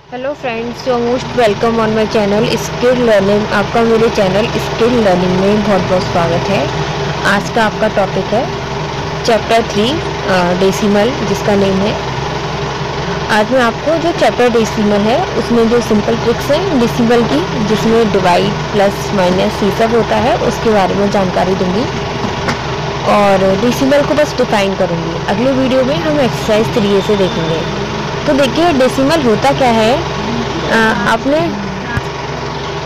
Hello friends, so most welcome on my channel skill learning. आपका मेरे channel skill learning में बहुत बहुत स्वागत है। आज का आपका टॉपिक है चैप्टर 3 डेसिमल, जिसका नेम है। आज मैं आपको जो चैप्टर डेसिमल है उसमें जो सिंपल ट्रिक्स हैं डेसिमल की, जिसमें डिवाइड प्लस माइनस ये सब होता है, उसके बारे में जानकारी दूंगी और डेसिमल को बस डिफाइन करूंगी। अगले वीडियो में हम एक्सरसाइज 3 से देखेंगे। तो देखिए डेसिमल होता क्या है।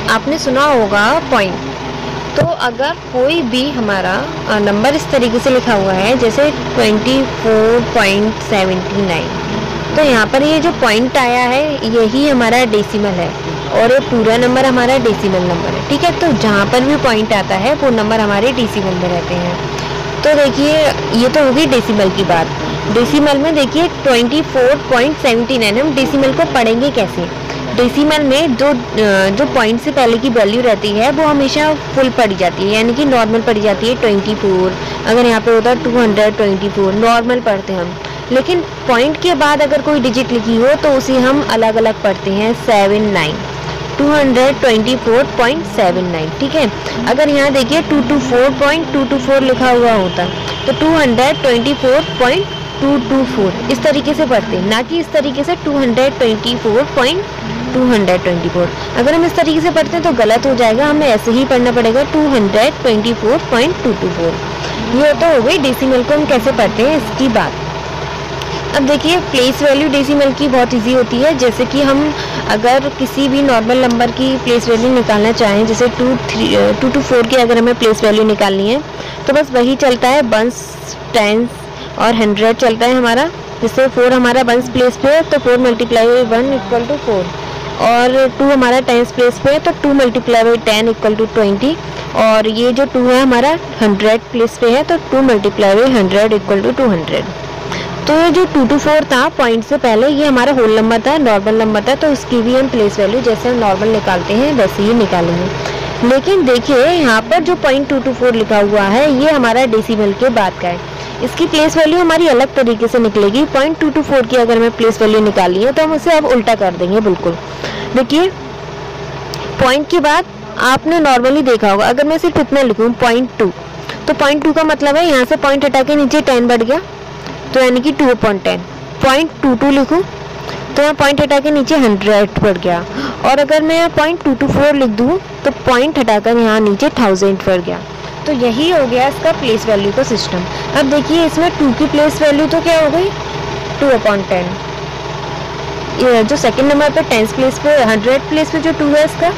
आपने सुना होगा पॉइंट। तो अगर कोई भी हमारा नंबर इस तरीके से लिखा हुआ है जैसे 24.79, तो यहाँ पर ये जो पॉइंट आया है यही हमारा डेसिमल है और ये पूरा नंबर हमारा डेसिमल नंबर है। ठीक है, तो जहाँ पर भी पॉइंट आता है वो नंबर हमारे डेसिमल में रहते हैं। तो देखिए ये तो होगी डेसिमल की बात। डेसिमल में देखिए 24.79, हम डेसिमल को पढ़ेंगे कैसे। डेसिमल में जो पॉइंट से पहले की वैल्यू रहती है वो हमेशा फुल पढ़ी जाती है, यानी कि नॉर्मल पढ़ी जाती है 24। अगर यहाँ पे होता है 224, नॉर्मल पढ़ते हैं हम। लेकिन पॉइंट के बाद अगर कोई डिजिट लिखी हो तो उसे हम अलग अलग पढ़ते हैं 79, 224.79। ठीक है, अगर यहाँ देखिए 224.224 लिखा हुआ होता तो 224.224 इस तरीके से पढ़ते हैं, ना कि इस तरीके से 224.224। अगर हम इस तरीके से पढ़ते हैं तो गलत हो जाएगा, हमें ऐसे ही पढ़ना पड़ेगा 224.224। ये तो हो गई डेसिमल को हम कैसे पढ़ते हैं इसकी बात। अब देखिए प्लेस वैल्यू डेसिमल की बहुत इजी होती है। जैसे कि हम अगर किसी भी नॉर्मल नंबर की प्लेस वैल्यू निकालना चाहें, जैसे 2 to 4 की अगर हमें प्लेस वैल्यू निकालनी है तो बस वही चलता है, बंस, टेंस और 100 चलता है हमारा। जैसे 4 हमारा बंस प्लेस पे है तो 4 × 1 = 4, और 2 हमारा टेंस प्लेस पे है तो 2 × 10 = 20, और ये जो 2 है हमारा 100 प्लेस पे है तो 2 × 100 = 200। तो ये जो 2 to 4 था पॉइंट से पहले, ये हमारा होल नंबर था, नॉर्मल नंबर था, तो उसकी भी हम प्लेस वैल्यू जैसे हम नॉर्मल निकालते हैं वैसे ही निकालेंगे। लेकिन देखिए यहाँ पर जो पॉइंट 2 to 4 लिखा हुआ है ये हमारा डेसिमल के बाद का है। इसकी प्लेस वैल्यू हमारी अलग तरीके से निकलेगी। पॉइंट 2 to 4 की अगर हमें प्लेस वैल्यू निकाली है तो हम उसे अब उल्टा कर देंगे बिल्कुल। देखिए पॉइंट के बाद आपने नॉर्मली देखा होगा, अगर मैं सिर्फ इतना लिखूँ 0.2, तो 0.2 का मतलब है यहाँ से पॉइंट हटा के नीचे 10 बढ़ गया, तो यानी कि 2/10। 0.22 लिखूँ तो यहाँ पॉइंट हटा के नीचे 100 बढ़ गया, और अगर मैं 0.224 लिख दूँ तो पॉइंट हटाकर यहाँ नीचे 1000 बढ़ गया। तो यही हो गया इसका प्लेस वैल्यू का सिस्टम। अब देखिए इसमें 2 की प्लेस वैल्यू तो क्या हो गई 2/10। ये जो सेकंड नंबर पे 10 प्लेस पे 100 प्लेस पे जो 2 है इसका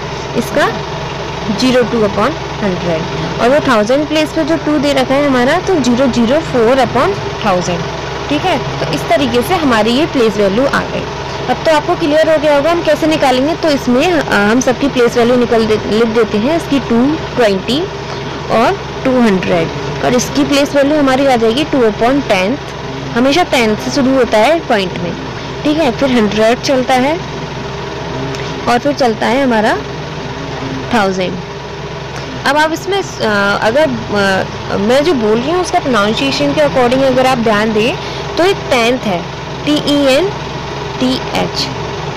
0.2/100, और वो 1000 प्लेस पे जो 2 दे रखा है हमारा तो 0.04/1000। ठीक है, तो इस तरीके से हमारी ये प्लेस वैल्यू आ गई। अब तो आपको क्लियर हो गया होगा हम कैसे निकालेंगे। तो इसमें हम सबकी प्लेस वैल्यू लिख देते हैं, इसकी 220 और 200, और इसकी प्लेस वैल्यू हमारी आ जाएगी 2/10। हमेशा 10 से शुरू होता है पॉइंट में। ठीक है, फिर 100 चलता है और फिर चलता है हमारा 1000। अब आप इसमें अगर मैं जो बोल रही हूँ उसका प्रोनाउंसिएशन के अकॉर्डिंग अगर आप ध्यान दें तो ये 10th है, TENTH।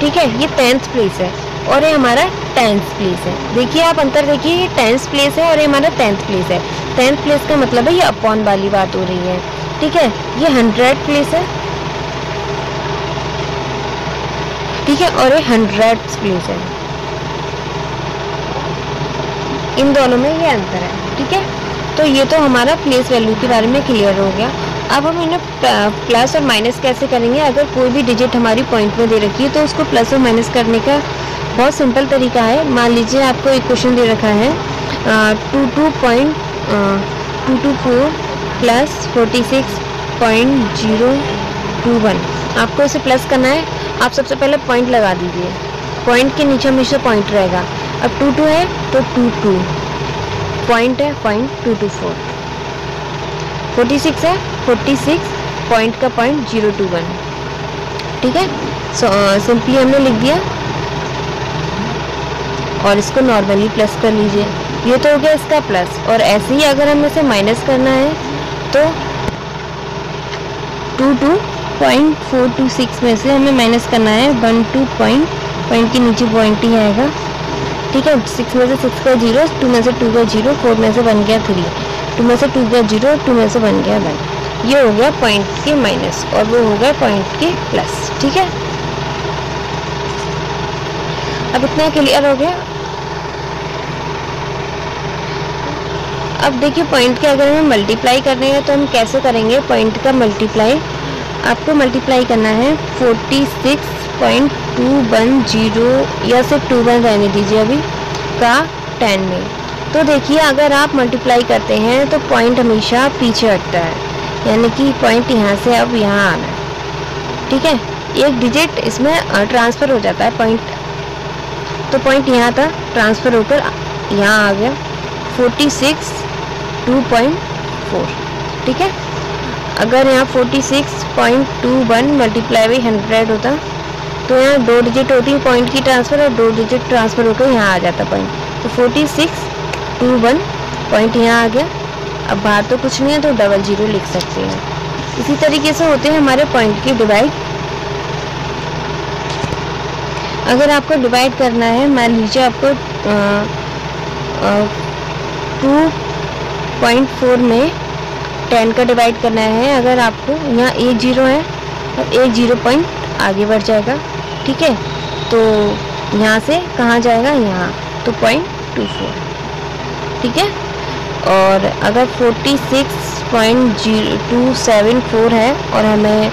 ठीक है, ये 10th प्लेस है और ये हमारा 10th प्लेस है। देखिए आप अंतर देखिए, ये 10th प्लेस है और ये हमारा 10th प्लेस है। 10th प्लेस का मतलब है ये अपॉन वाली बात हो रही है। ठीक है, ये 100 प्लेस है, ठीक है, और ये 100th प्लेस है। इन दोनों में ये अंतर है। ठीक है, तो ये तो हमारा प्लेस वैल्यू के बारे में क्लियर हो गया। अब हम इन्हें प्लस और माइनस कैसे करेंगे। अगर कोई भी डिजिट हमारी पॉइंट में दे रखी है तो उसको प्लस और माइनस करने का बहुत सिंपल तरीका है। मान लीजिए आपको एक क्वेश्चन दे रखा है 224 + 46.021, आपको इसे प्लस करना है। आप सबसे पहले पॉइंट लगा दीजिए, पॉइंट के नीचे हमेशा पॉइंट रहेगा। अब 22 है तो 22 पॉइंट है, 0.224। 46 है, 46 पॉइंट का 0.021। ठीक है, सिंपली हमने लिख दिया और इसको नॉर्मली प्लस कर लीजिए। ये तो हो गया इसका प्लस, और ऐसे ही अगर हमें इसे माइनस करना है तो 22.426 में से हमें माइनस करना है 12.2 पॉइंट के नीचे पॉइंट ही आएगा, ठीक है। 6 में से 6 का 0, 2 में से 2 का 0, 4 में से 1 गया 3, 2 में से 2 का 0, 2 में से 1 गया 1। ये हो गया पॉइंट के माइनस और वो हो गया पॉइंट के प्लस, ठीक है। अब इतना क्लियर हो गया। अब देखिए पॉइंट के अगर हमें मल्टीप्लाई करने हैं तो हम कैसे करेंगे। पॉइंट का मल्टीप्लाई आपको मल्टीप्लाई करना है 46.210 या सिर्फ 21 रहने दीजिए अभी का 10 में। तो देखिए अगर आप मल्टीप्लाई करते हैं तो पॉइंट हमेशा पीछे हटता है, यानी कि पॉइंट यहाँ से अब यहाँ आना है, ठीक है। एक डिजिट इसमें ट्रांसफ़र हो जाता है पॉइंट, तो पॉइंट यहाँ था ट्रांसफ़र होकर यहाँ आ गया 46.2.4, ठीक है। अगर यहाँ 46.21 मल्टीप्लाई बाई 100 होता तो यहाँ 2 डिजिट होती है पॉइंट की ट्रांसफ़र और 2 डिजिट ट्रांसफ़र होकर यहाँ आ जाता पॉइंट, तो 46.21 पॉइंट यहाँ आ गया। अब बाहर तो कुछ नहीं है तो 00 लिख सकते हैं। इसी तरीके से होते हैं हमारे पॉइंट की डिवाइड। अगर आपको डिवाइड करना है, मान लीजिए आपको 2.4 में 10 का डिवाइड करना है। अगर आपको यहाँ 1 0 है और 1 0 पॉइंट आगे बढ़ जाएगा, ठीक है। तो यहाँ से कहाँ जाएगा, यहाँ, तो 0.24, ठीक है। और अगर 46.274 है और हमें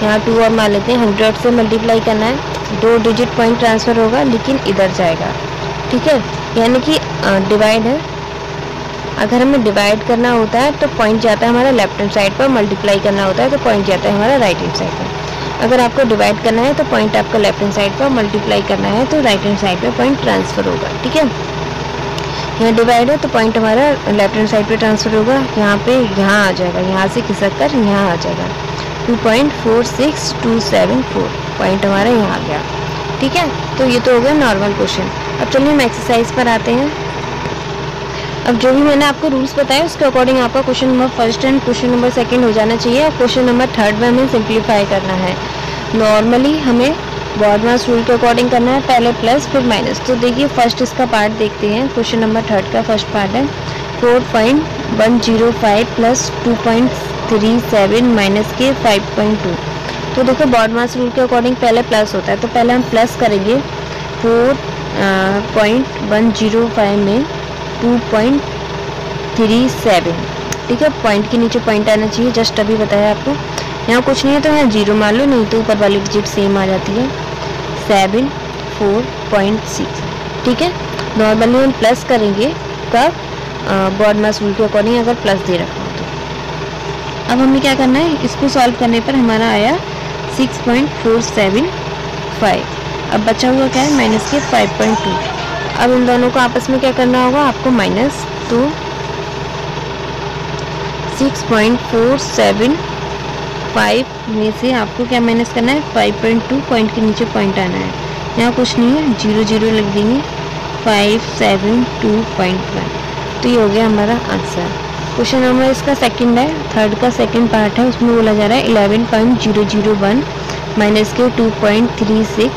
यहाँ 2 और मान लेते हैं, 100 से मल्टीप्लाई करना है, 2 डिजिट पॉइंट ट्रांसफ़र होगा लेकिन इधर जाएगा, ठीक है। यानी कि डिवाइड है। अगर हमें डिवाइड करना होता है तो पॉइंट जाता है हमारा लेफ्ट हैंड साइड पर, मल्टीप्लाई करना होता है तो पॉइंट जाता है हमारा राइट हैंड साइड पर। अगर आपको डिवाइड करना है तो पॉइंट आपका लेफ्ट हैंड साइड पर, मल्टीप्लाई करना है तो राइट हैंड साइड पर पॉइंट ट्रांसफ़र होगा, ठीक है। यहाँ डिवाइड है तो पॉइंट हमारा लेफ्ट हैंड साइड पे ट्रांसफ़र होगा, यहाँ पे यहाँ आ जाएगा, यहाँ से खिसक कर यहाँ आ जाएगा 2.46274 पॉइंट हमारा यहाँ आ गया, ठीक है। तो ये तो हो गया नॉर्मल क्वेश्चन। अब चलिए हम एक्सरसाइज पर आते हैं। अब जो भी मैंने आपको रूल्स बताए उसके अकॉर्डिंग आपका question number first and question number second हो जाना चाहिए। और क्वेश्चन नंबर थर्ड में हमें सिंप्लीफाई करना है। नॉर्मली हमें बॉडमास रूल के अकॉर्डिंग करना है, पहले प्लस फिर माइनस। तो देखिए फर्स्ट इसका पार्ट देखते हैं। क्वेश्चन नंबर थर्ड का फर्स्ट पार्ट है 4.105 प्लस 2.37 माइनस के 5.2। तो देखो बॉडमास रूल के अकॉर्डिंग पहले प्लस होता है, तो पहले हम प्लस करेंगे 4.105 में 2.37, ठीक है। पॉइंट के नीचे पॉइंट आना चाहिए, जस्ट अभी बताया आपको। यहाँ कुछ नहीं है तो यहाँ 0 मान लो, नहीं तो ऊपर वाली डिजिट सेम आ जाती है 7.4.6, ठीक है। नॉर्मली हम प्लस करेंगे कब, बॉडमास रूल के अकॉर्डिंग अगर प्लस दे रखा हो तो। अब हमें क्या करना है, इसको सॉल्व करने पर हमारा आया 6.475। अब बचा हुआ क्या है, माइनस के 5.2। अब इन दोनों को आपस में क्या करना होगा आपको, माइनस, तो 6.475 में से आपको क्या माइनस करना है, 5.2, पॉइंट के नीचे पॉइंट आना है। यहाँ कुछ नहीं है, 0 0 लिख देंगे 572.1। तो ये हो गया हमारा आंसर। क्वेश्चन नंबर इसका सेकंड है, थर्ड का सेकंड पार्ट है, उसमें बोला जा रहा है 11.001 माइनस के 2.36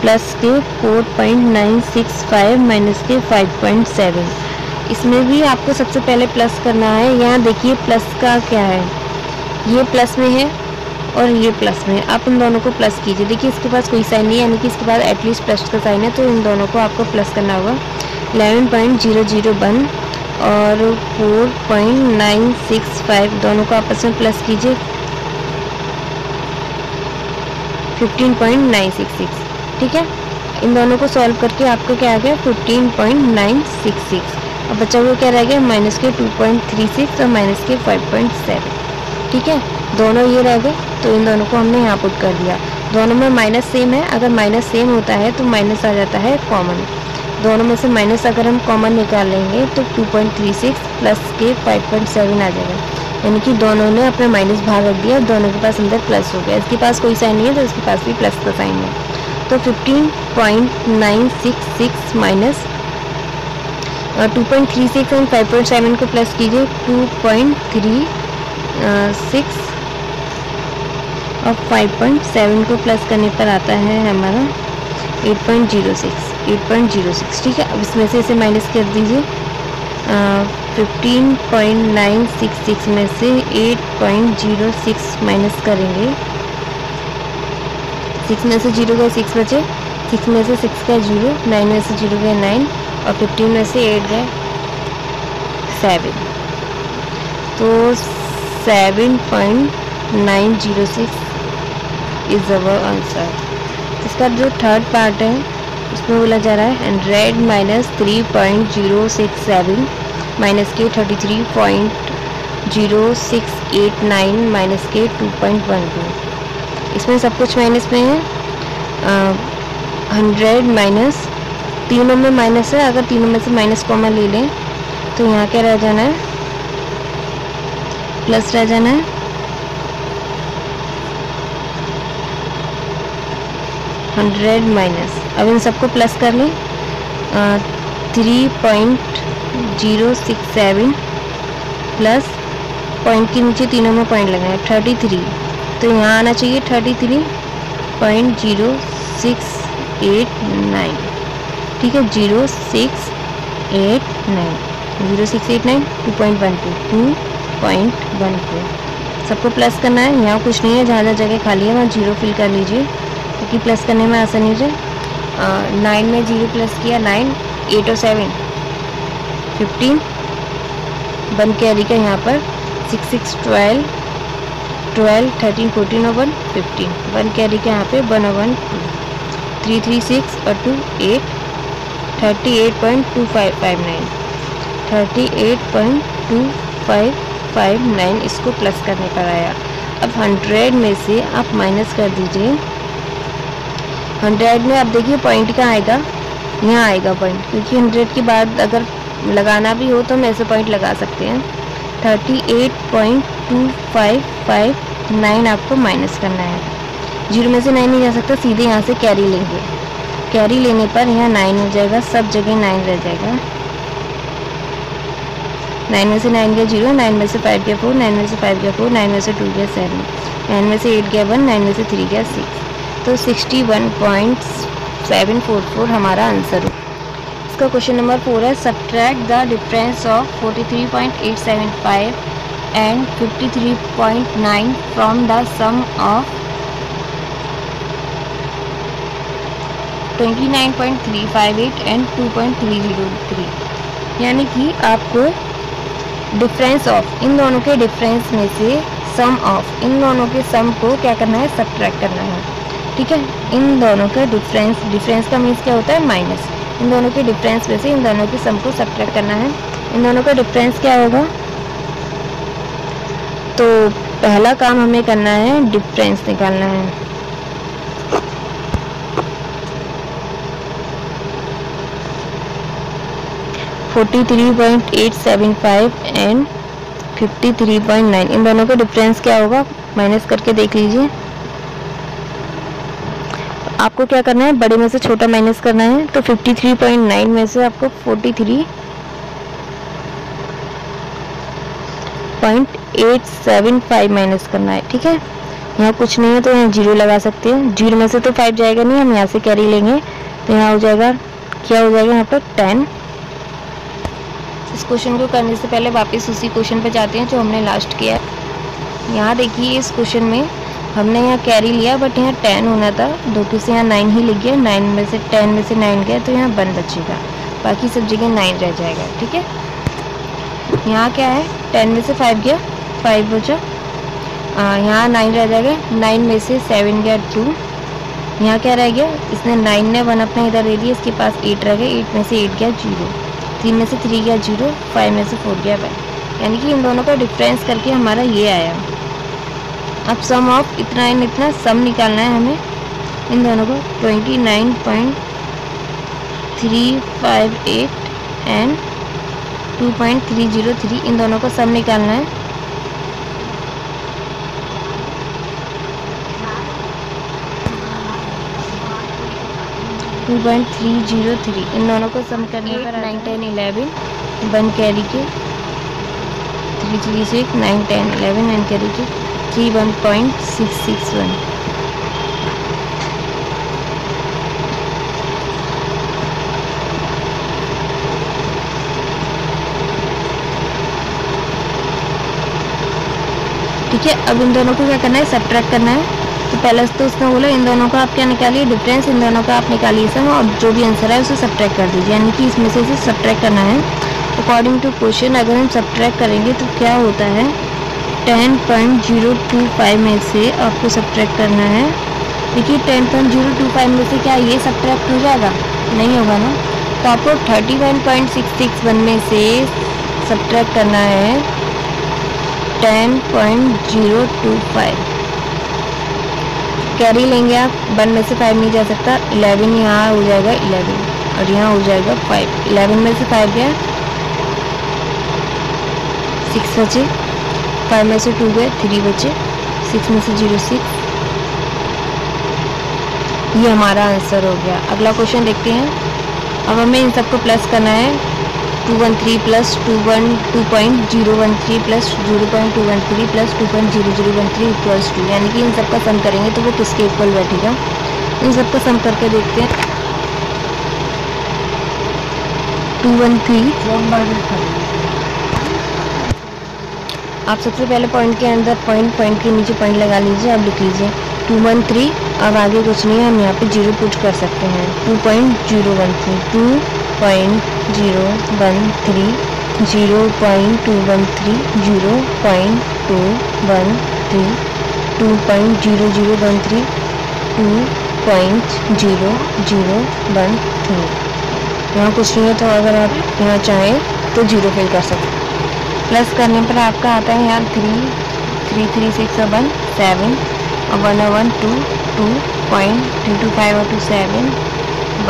प्लस के 4.965 माइनस के 5.7। इसमें भी आपको सबसे पहले प्लस करना है। यहाँ देखिए प्लस का क्या है, ये प्लस में है और ये प्लस में है। आप इन दोनों को प्लस कीजिए। देखिए इसके पास कोई साइन नहीं है, यानी कि इसके पास एटलीस्ट प्लस का साइन है, तो इन दोनों को आपको प्लस करना होगा। 11.001 और 4.965 दोनों को आपस में प्लस कीजिए 15.966, ठीक है। इन दोनों को सॉल्व करके आपको क्या आ गया 15.966। अब बचा हुआ क्या रह गया, माइनस के 2.36 और माइनस के 5.7, ठीक है। दोनों ये रह गए, तो इन दोनों को हमने यहाँ पुट कर दिया। दोनों में माइनस सेम है, अगर माइनस सेम होता है तो माइनस आ जाता है कॉमन। दोनों में से माइनस अगर हम कॉमन निकाल लेंगे तो 2.36 प्लस के 5.7 आ जाएगा, यानी कि दोनों ने अपना माइनस बाहर रख दिया, दोनों के पास अंदर प्लस हो गया। इसके पास कोई साइन नहीं है तो इसके पास भी प्लस का साइन है। तो 15.966 माइनस 2.36 एंड 5.7 को प्लस कीजिए 2.36 और 5.7 को प्लस करने पर आता है हमारा 8.06, ठीक है। अब इसमें से इसे माइनस कर दीजिए। 15.966 में से 8.06 माइनस करेंगे। 6 में से 0 गए 6 बचे, 6 में से 6 का 0, 9 में से 0 गए 9 और 15 में से 8 गए 7। तो 7.906 इज अवर आंसर। इसका जो थर्ड पार्ट है उसमें बोला जा रहा है 100 माइनस 3.067 माइनस के 33.0689 माइनस के 2.12। इसमें सब कुछ माइनस में है। 100 माइनस, तीनों में माइनस है, अगर तीनों में से माइनस कॉमन ले लें तो यहाँ क्या रह जाना है, प्लस रह जाना है। 100 माइनस, अब इन सबको प्लस कर लें। 3.067 प्लस पॉइंट के नीचे तीनों में पॉइंट लगाए 33, तो यहाँ आना चाहिए 33.0689, ठीक है। 0689 2.12 सबको प्लस करना है। यहाँ कुछ नहीं है, जहाँ जहाँ जगह खाली है वहाँ 0 फिल कर लीजिए क्योंकि प्लस करने में आसानी है। 9 में 0 प्लस किया 9, 8 और 7 15, 1 कैरी का यहाँ पर 6 6 12 12 13 14 और 1 15, 1 कैरी का यहाँ पे 1 और 1 2, 3 3 6 और 2 8, 38.2559 38.2559 इसको प्लस करने पर आया। अब 100 में से आप माइनस कर दीजिए। 100 में आप देखिए पॉइंट कहाँ आएगा, यहाँ आएगा पॉइंट, क्योंकि 100 के बाद अगर लगाना भी हो तो हम ऐसे पॉइंट लगा सकते हैं। 38.2559 आपको माइनस करना है। 0 में से 9 नहीं जा सकता, सीधे यहाँ से कैरी लेंगे। कैरी लेने पर यहाँ 9 हो जाएगा, सब जगह 9 रह जाएगा। 9 में से 9 गया 0, 9 में से 5 गया 4, 9 में से 5 गया 4, 9 में से 2 गया 7, 9 में से 8 गया 1, 9 में से 3 गया 6, तो 61.744 हमारा आंसर हो। इसका क्वेश्चन नंबर 4 है, subtract the difference of 43.875 and 53.9 from the sum of 29.358 and 2.303। यानी कि आपको डिफरेंस ऑफ, इन दोनों के डिफरेंस में से सम ऑफ, इन दोनों के सम को क्या करना है, सब्ट्रैक्ट करना है, ठीक है। इन दोनों का डिफरेंस का मीन्स क्या होता है, माइनस। इन दोनों के डिफरेंस में से इन दोनों के सम को सब्ट्रैक्ट करना है। इन दोनों का डिफरेंस क्या होगा, तो पहला काम हमें करना है डिफरेंस निकालना है। (43.875 एंड 53.9 इन दोनों का डिफरेंस क्या होगा, माइनस करके देख लीजिए। आपको क्या करना है, बड़े में से छोटा माइनस करना है। तो 53.9 में से आपको 43.875 माइनस करना है, ठीक है। यहाँ कुछ नहीं है तो यहाँ 0 लगा सकते हैं। 0 में से तो 5 जाएगा नहीं, हम यहाँ से कैरी लेंगे तो यहाँ हो जाएगा, क्या हो जाएगा यहाँ पर 10। इस क्वेश्चन को करने से पहले वापस उसी क्वेश्चन पे जाते हैं जो हमने लास्ट किया है। यहाँ देखिए इस क्वेश्चन में हमने यहाँ कैरी लिया बट यहाँ 10 होना था, 2 के से यहाँ 9 ही लिख गया। 9 में से 10 में से 9 गया तो यहाँ 1 बचेगा, बाकी सब जगह 9 रह जाएगा, ठीक है। यहाँ क्या है, 10 में से 5 गया 5 बचा, यहाँ 9 रह जाएगा। 9 में से 7 गया 2, यहाँ क्या रह गया, इसने 9 ने 1 अपना इधर ले लिया, इसके पास 8 रह गया। 8 में से 8 गया 0, 3 में से 3 गया 0, 5 में से 4 गया 1। यानी कि इन दोनों का डिफरेंस करके हमारा ये आया। अब सम ऑफ इतना एंड इतना सम निकालना है हमें इन दोनों को। 29.358 एंड 2.303 इन दोनों का सम निकालना है। इन दोनों को सम करने पर 9 10 11 1 कैरी के 3 3 6 9 10 11 एंड कैरी के 31.661। ठीक है, अब इन दोनों को क्या करना है, सब्ट्रैक्ट करना है। तो पहले तो उसने बोला इन दोनों का आप क्या निकालिए डिफरेंस, इन दोनों का आप निकालिए सम और जो भी आंसर है उसे सब्ट्रैक्ट कर दीजिए, यानी कि इसमें से इसे सब्ट्रैक्ट करना है। अकॉर्डिंग टू क्वेश्चन अगर हम सब्ट्रैक्ट करेंगे तो क्या होता है, 10.025 में से आपको सब्ट्रैक्ट करना है। देखिए 10.025 में से क्या ये सब्ट्रैक्ट हो जाएगा, नहीं होगा ना, तो आपको 31.661 में से सब्ट्रैक्ट करना है 10.025। कैरी लेंगे आप, 1 में से 5 नहीं जा सकता, 11 यहाँ हो जाएगा 11 और यहाँ हो जाएगा 5। 11 में से 5 गया 6 बचे, 5 में से 2 गए 3 बचे, 6 में से 0 6। ये हमारा आंसर हो गया। अगला क्वेश्चन देखते हैं। अब हमें इन सबको प्लस करना है, 213 plus 2.013 plus 0.213 plus 2.0013 equals to, यानी कि इन सबका सम करेंगे तो वो किसके इक्वल बैठेगा। इन सबका सम करके देखते हैं। 213 आप सबसे पहले पॉइंट के अंदर पॉइंट के नीचे पॉइंट लगा लीजिए, अब लिख लीजिए 213। अब आगे कुछ नहीं है, हम यहाँ पे 0 पुट कर सकते हैं। 2.013 2.013 0.213 0.213 2.0013 2.0013। यहाँ कुछ नहीं है, तो अगर आप यहाँ चाहें तो 0 फिल कर सकते हैं। प्लस करने पर आपका आता है यहाँ 3 3 3 6 और 1 7 और 1 और 1 2 2.325 और 2 7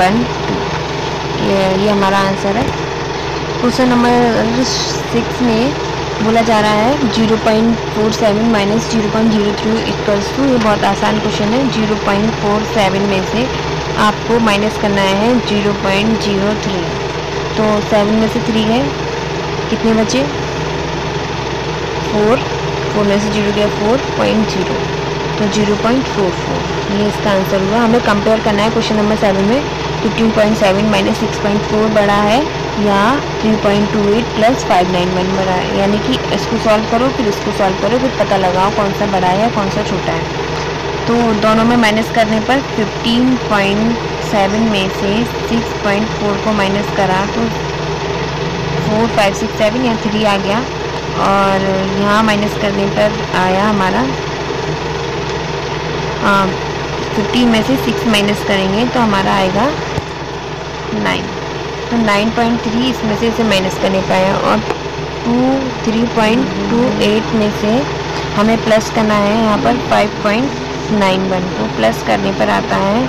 1 2। ये हमारा आंसर है। क्वेश्चन नंबर 6 में बोला जा रहा है 0.47 माइनस 0.03 इक्वल्स टू। ये बहुत आसान क्वेश्चन है। 0.47 में से आपको माइनस करना है 0.03। तो 7 में से 3 है, कितने बचे 4 में से 0 गया 4.0, तो 0.44। ये इसका आंसर हुआ। हमें कंपेयर करना है क्वेश्चन नंबर 7 में 15.7 माइनस 6.4 बड़ा है या 3.28 प्लस 591 बड़ा है, यानी कि इसको सॉल्व करो फिर इसको सॉल्व करो, फिर पता लगाओ कौन सा बड़ा है कौन सा छोटा है। तो दोनों में माइनस करने पर 15.7 में से 6.4 को माइनस करा तो 4 5 6 7 या 3 आ गया, और यहाँ माइनस करने पर आया हमारा 15 में से 6 माइनस करेंगे तो हमारा आएगा 9। तो 9.3 इसमें से इसे माइनस करने का है, और 3.28 में से हमें प्लस करना है यहाँ पर 5.91। तो प्लस करने पर आता है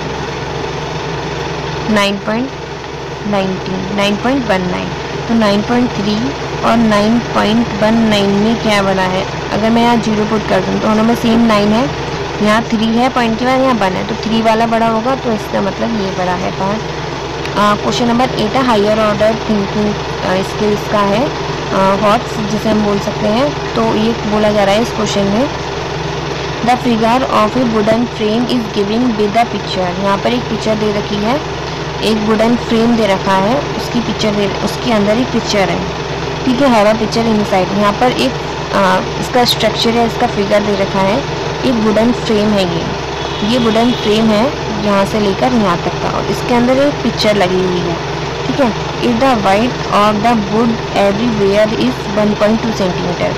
9.19। तो 9.3 और 9.19 में क्या बना है, अगर मैं यहाँ 0 पुट कर दूँ तो उनमें सेम 9 है, यहाँ 3 है पॉइंट के बाद, यहाँ 1 है, तो 3 वाला बड़ा होगा, तो इसका मतलब ये बड़ा है 5। क्वेश्चन नंबर 8 है हायर ऑर्डर थिंकिंग स्किल्स का है, हॉट्स जिसे हम बोल सकते हैं। तो ये बोला जा रहा है इस क्वेश्चन में the figure of A wooden frame is giving with the picture. यहाँ पर एक पिक्चर दे रखी है, एक वुडन फ्रेम दे रखा है, उसकी पिक्चर उसके अंदर एक पिक्चर है, ठीक है, हैव अ पिक्चर इनसाइड। यहाँ पर एक इसका स्ट्रक्चर है, इसका फिगर दे रखा है, एक वुडन फ्रेम है, ये वुडन फ्रेम है यहाँ से लेकर यहाँ तक का, और इसके अंदर एक पिक्चर लगी हुई है, ठीक है। If the wide of the wood everywhere is 1.2 centimetre.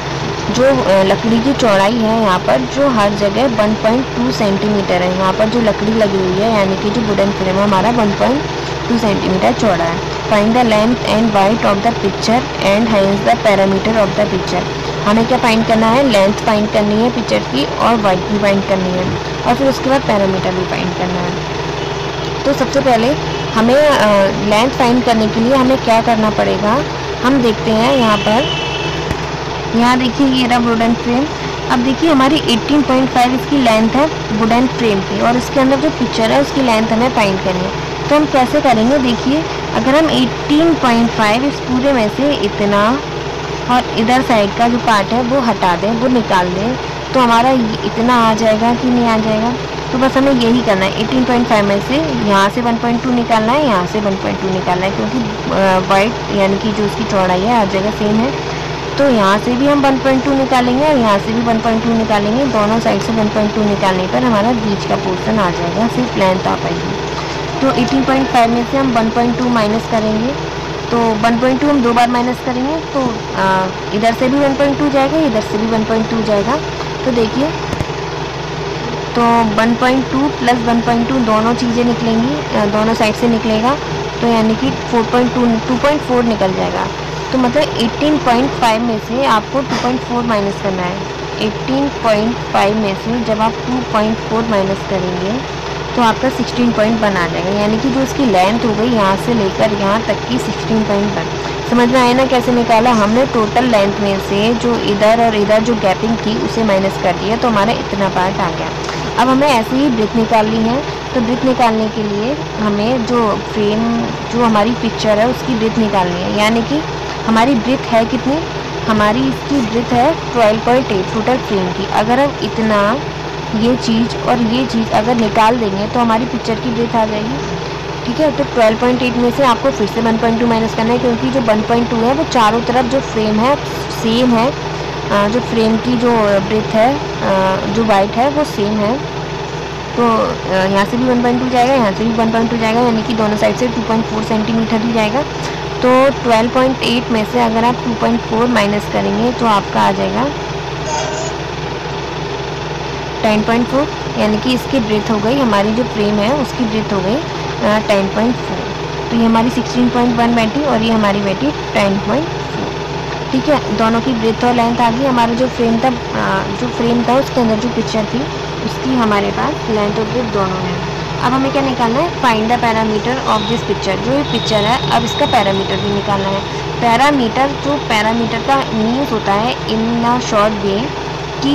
जो लकड़ी की चौड़ाई है यहाँ पर जो हर जगह 1.2 सेंटीमीटर है, यहाँ पर जो लकड़ी लगी हुई है यानी कि जो वुडन फ्रेम है हमारा 1.2 सेंटीमीटर चौड़ा है। Find the length and wide of the picture and hence the parameter of the picture. हमें क्या फाइंड करना है, लेंथ फाइंड करनी है पिक्चर की और वाइड भी फाइंड करनी है, और फिर उसके बाद पैरामीटर भी फाइंड करना है। तो सबसे पहले हमें लेंथ फाइंड करने के लिए हमें क्या करना पड़ेगा, हम देखते हैं यहाँ पर। यहाँ देखिए ये रहा वुडन फ्रेम। अब देखिए हमारी 18.5 इसकी लेंथ है वुडन फ्रेम की, और इसके अंदर जो पिक्चर है उसकी लेंथ हमें फाइंड करनी है। तो हम कैसे करेंगे, देखिए अगर हम 18.5 इस पूरे में से इतना और इधर साइड का जो पार्ट है वो हटा दें, वो निकाल दें, तो हमारा इतना आ जाएगा कि नहीं आ जाएगा। तो बस हमें यही करना है, 18.5 में से यहाँ से 1.2 निकालना है, यहाँ से 1.2 निकालना है, क्योंकि वाइड यानी कि जो उसकी चौड़ाई है हर जगह सेम है। तो यहाँ से भी हम 1.2 निकालेंगे और यहाँ से भी 1.2 निकालेंगे। दोनों साइड से 1.2 निकालने पर हमारा बीच का पोर्शन आ जाएगा, सिर्फ लेंथ आ पाएगी। तो 18.5 में से हम 1.2 माइनस करेंगे, तो 1.2 हम 2 बार माइनस करेंगे, तो इधर से भी 1.2 जाएगा, इधर से भी 1.2 जाएगा। तो देखिए, तो 1.2 प्लस 1.2 दोनों चीज़ें निकलेंगी, दोनों साइड से निकलेगा, तो यानी कि 2.4 निकल जाएगा। तो मतलब 18.5 में से आपको 2.4 माइनस करना है। 18.5 में से जब आप 2.4 माइनस करेंगे तो आपका 16.1 आ जाएगा, यानी कि जो उसकी लेंथ हो गई यहाँ से लेकर यहाँ तक की 16.1। समझ में आया ना कैसे निकाला? हमने टोटल लेंथ में से जो इधर और इधर जो गैपिंग थी उसे माइनस कर दिया, तो हमारा इतना पार्ट आ गया। अब हमें ऐसे ही ब्रेथ निकालनी है, तो ब्रेथ निकालने के लिए हमें जो फ्रेम, जो हमारी पिक्चर है उसकी ब्रेथ निकालनी है, यानी कि हमारी ब्रेथ है कितनी, हमारी इसकी ब्रेथ है 12.8 टोटल फ्रेम की। अगर हम इतना ये चीज़ और ये चीज़ अगर निकाल देंगे तो हमारी पिक्चर की ब्रेथ आ जाएगी। ठीक है, तो 12.8 में से आपको फिर से 1.2 माइनस करना है, क्योंकि जो 1.2 है वो चारों तरफ जो फ्रेम है सेम है, जो फ्रेम की जो ब्रेथ है, जो वाइट है वो सेम है। तो यहाँ से भी 1.2 जाएगा, यहाँ से भी 1.2 जाएगा, यानी कि दोनों साइड से 2.4 सेंटीमीटर ही जाएगा। तो 12.8 में से अगर आप 2.4 माइनस करेंगे तो आपका आ जाएगा 10.4, यानी कि इसकी ब्रेथ हो गई, हमारी जो फ्रेम है उसकी ब्रेथ हो गई 10.4। तो ये हमारी 16.1 बैठी और ये हमारी बैठी 10.4। ठीक है, दोनों की ब्रेथ और लेंथ आ गई। हमारा जो फ्रेम था उसके अंदर जो पिक्चर थी उसकी हमारे पास लेंथ और ब्रेथ दोनों है। अब हमें क्या निकालना है? Find the parameter of this picture. जो ये पिक्चर है अब इसका पैरामीटर भी निकालना है। पैरामीटर, जो पैरामीटर का मीन्स होता है इन अ शॉर्ट वे कि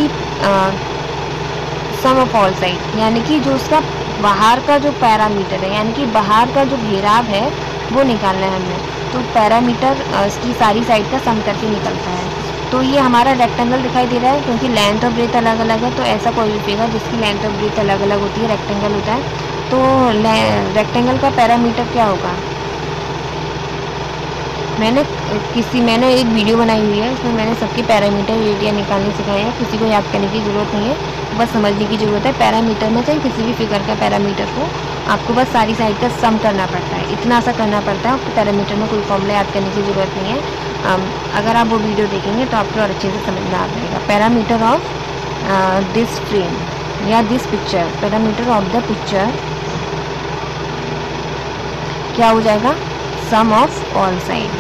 सम ऑफ ऑल साइड, यानी कि जो उसका बाहर का जो पैरामीटर है, यानी कि बाहर का जो घेराव है वो निकालना है हमें। तो पैरामीटर इसकी सारी साइड का सम करके निकलता है। तो ये हमारा रेक्टेंगल दिखाई दे रहा है, क्योंकि लेंथ और ब्रेथ अलग अलग है, तो ऐसा कोई भी फिगर जिसकी लेंथ और ब्रेथ अलग अलग होती है रेक्टेंगल होता है। तो रेक्टेंगल का पैरामीटर क्या होगा? मैंने एक वीडियो बनाई हुई है, उसमें मैंने सबके पैरामीटर एरिया निकालने सिखाए हैं। किसी को याद करने की ज़रूरत नहीं है, बस समझने की ज़रूरत है। पैरामीटर में चाहे किसी भी फिगर का पैरामीटर हो, आपको बस सारी साइड का सम करना पड़ता है, इतना सा करना पड़ता है। आपको पैरामीटर में कोई फॉर्मूला याद करने की ज़रूरत नहीं है। अगर आप वो वीडियो देखेंगे तो आपको और अच्छे से समझना आ जाएगा। पैरामीटर ऑफ दिस फ्रेम या this picture, parameter of the picture क्या हो जाएगा? Sum of all side.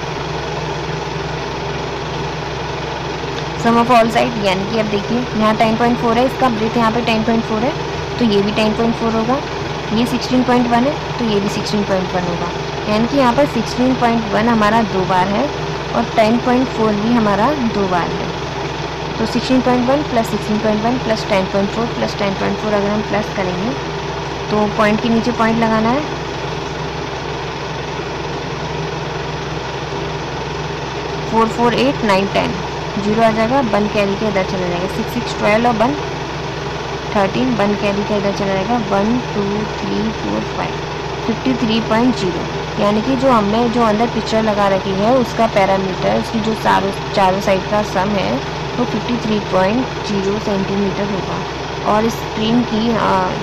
Sum of all side, यानी कि अब देखिए यहाँ 10.4 है, इसका ब्रेथ यहाँ पे 10.4 है, तो ये भी 10.4 होगा। ये 16.1 है, तो ये भी 16.1 होगा, यानी कि यहाँ पर 16.1 हमारा 2 बार है और 10.4 भी हमारा 2 बार है। तो 16.1 प्लस 16.1 प्लस 10.4 प्लस 10.4 अगर हम प्लस करेंगे तो पॉइंट के नीचे पॉइंट लगाना है। 4 4 8 9 10 जीरो आ जाएगा, 1 कैरी का इधर चला जाएगा, 6 6 12 और 1 13, 1 कैरी का इधर चला जाएगा, 1 2 3 4 5 53.0, यानी कि जो हमने जो अंदर पिक्चर लगा रखी है उसका पैरामीटर, उसकी जो चारों साइड का सम है वो 53.0 सेंटीमीटर होगा। और इस फ्रेम की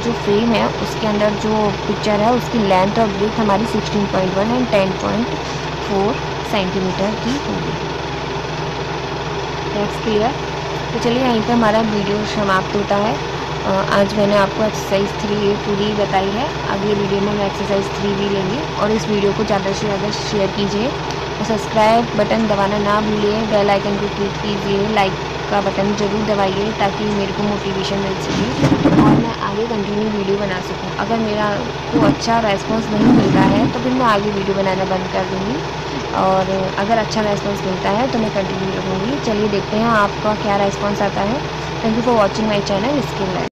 जो फ्रेम है उसके अंदर जो पिक्चर है उसकी लेंथ और ब्रेथ हमारी 16.1 एंड 10.4 सेंटीमीटर की होगी। That's clear. तो चलिए यहीं पर हमारा वीडियो समाप्त होता है। आज मैंने आपको एक्सरसाइज 3 पूरी बताई है। अगली वीडियो में मैं एक्सरसाइज 3 भी लेंगे। और इस वीडियो को ज़्यादा से ज़्यादा शेयर कीजिए और सब्सक्राइब बटन दबाना ना भूलिए, बेल आइकन को क्लिक कीजिए, लाइक का बटन ज़रूर दबाइए ताकि मेरे को मोटिवेशन मिल सके और मैं आगे कंटिन्यू वीडियो बना सकूं। अगर मेरा को अच्छा रेस्पॉन्स नहीं मिलता है तो फिर मैं आगे वीडियो बनाना बंद कर दूँगी, और अगर अच्छा रेस्पॉन्स मिलता है तो मैं कंटिन्यू रखूँगी। चलिए देखते हैं आपका क्या रेस्पॉन्स आता है। Thank you for watching my channel skill life.